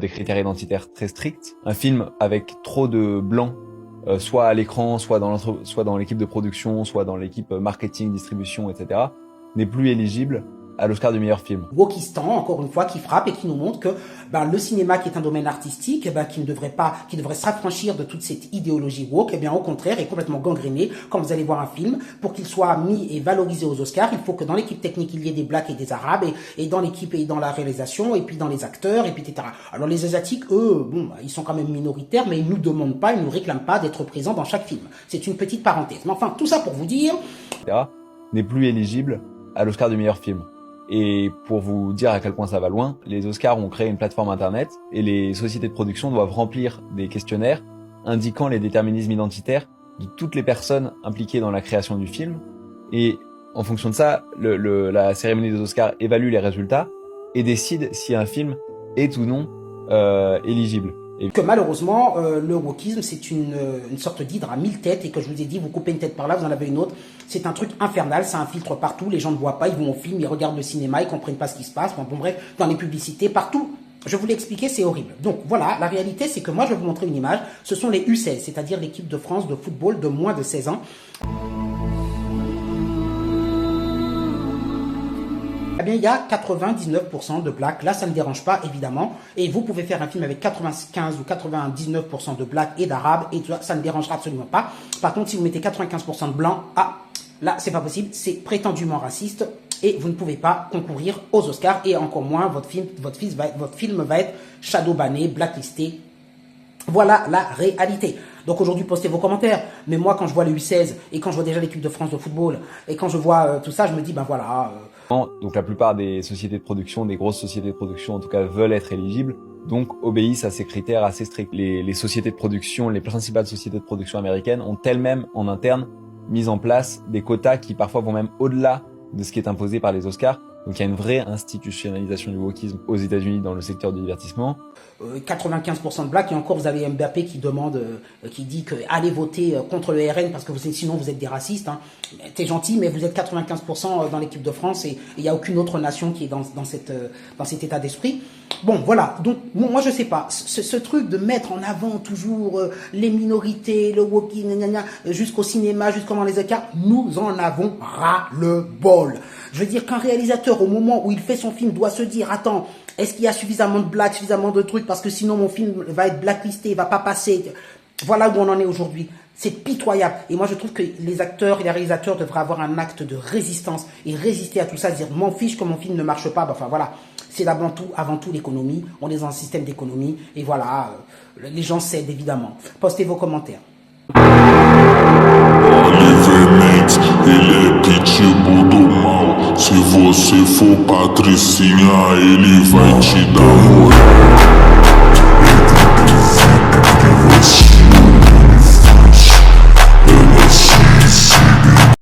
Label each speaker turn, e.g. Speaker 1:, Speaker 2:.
Speaker 1: des critères identitaires très stricts. Un film avec trop de blancs, soit à l'écran, soit dans l'équipe de production, soit dans l'équipe marketing, distribution, etc., n'est plus éligible à l'Oscar du meilleur film.
Speaker 2: Wokistan, encore une fois, qui frappe et qui nous montre que le cinéma, qui est un domaine artistique, qui devrait s'affranchir de toute cette idéologie woke, au contraire, est complètement gangréné. Quand vous allez voir un film, pour qu'il soit mis et valorisé aux Oscars, il faut que dans l'équipe technique, il y ait des blacks et des arabes, et dans l'équipe et dans la réalisation, et puis dans les acteurs, et puis etc. Alors les Asiatiques, eux, ils sont quand même minoritaires, mais ils nous demandent pas, ils nous réclament pas d'être présents dans chaque film. C'est une petite parenthèse. Mais enfin, tout ça pour vous dire,
Speaker 1: etc., n'est plus éligible à l'Oscar du meilleur film. Et pour vous dire à quel point ça va loin, les Oscars ont créé une plateforme internet et les sociétés de production doivent remplir des questionnaires indiquant les déterminismes identitaires de toutes les personnes impliquées dans la création du film. Et en fonction de ça, la cérémonie des Oscars évalue les résultats et décide si un film est ou non éligible.
Speaker 2: Que malheureusement, le wokisme, c'est une sorte d'hydre à 1000 têtes, et que je vous ai dit, vous coupez une tête par là, vous en avez une autre. C'est un truc infernal, ça infiltre partout, les gens ne voient pas, ils vont au film, ils regardent le cinéma, ils comprennent pas ce qui se passe. Bon bref, dans les publicités, partout. Je vous l'ai expliqué, c'est horrible. Donc voilà, la réalité, c'est que moi, je vais vous montrer une image. Ce sont les U16, c'est-à-dire l'équipe de France de football de moins de 16 ans. Eh bien, il y a 99% de blacks. Là, ça ne dérange pas, évidemment. Et vous pouvez faire un film avec 95 ou 99% de blacks et d'arabes, et ça ne dérangera absolument pas. Par contre, si vous mettez 95% de blancs, là, c'est pas possible. C'est prétendument raciste, et vous ne pouvez pas concourir aux Oscars, et encore moins, votre film va être shadowbanné, blacklisté. Voilà la réalité. Donc aujourd'hui, postez vos commentaires. Mais moi, quand je vois le U16 et quand je vois déjà l'équipe de France de football et quand je vois tout ça, je me dis, voilà.
Speaker 1: Donc la plupart des sociétés de production, des grosses sociétés de production en tout cas, veulent être éligibles, donc obéissent à ces critères assez stricts. Les sociétés de production, les principales sociétés de production américaines ont elles-mêmes en interne mis en place des quotas qui parfois vont même au-delà de ce qui est imposé par les Oscars. Donc il y a une vraie institutionnalisation du wokisme aux États-Unis dans le secteur du divertissement.
Speaker 2: 95% de blacks, et encore vous avez Mbappé qui demande, qui dit que allez voter contre le RN parce que sinon vous êtes des racistes. Hein. T'es gentil, mais vous êtes 95% dans l'équipe de France, et il n'y a aucune autre nation qui est dans cet état d'esprit. Bon, voilà. Donc moi je sais pas, ce truc de mettre en avant toujours les minorités, le wokisme, jusqu'au cinéma, jusqu'au dans les écarts, nous en avons ras le bol. Je veux dire qu'un réalisateur, au moment où il fait son film, doit se dire, attends, est-ce qu'il y a suffisamment de blagues, suffisamment de trucs, parce que sinon mon film va être blacklisté, il va pas passer. Voilà où on en est aujourd'hui. C'est pitoyable. Et moi, je trouve que les acteurs et les réalisateurs devraient avoir un acte de résistance et résister à tout ça, dire, m'en fiche que mon film ne marche pas. Enfin, voilà. C'est avant tout l'économie. On est dans un système d'économie. Et voilà, les gens cèdent, évidemment. Postez vos commentaires.
Speaker 3: Ele é pitbull do mal. Se você for patricinha, ele vai te dar moral.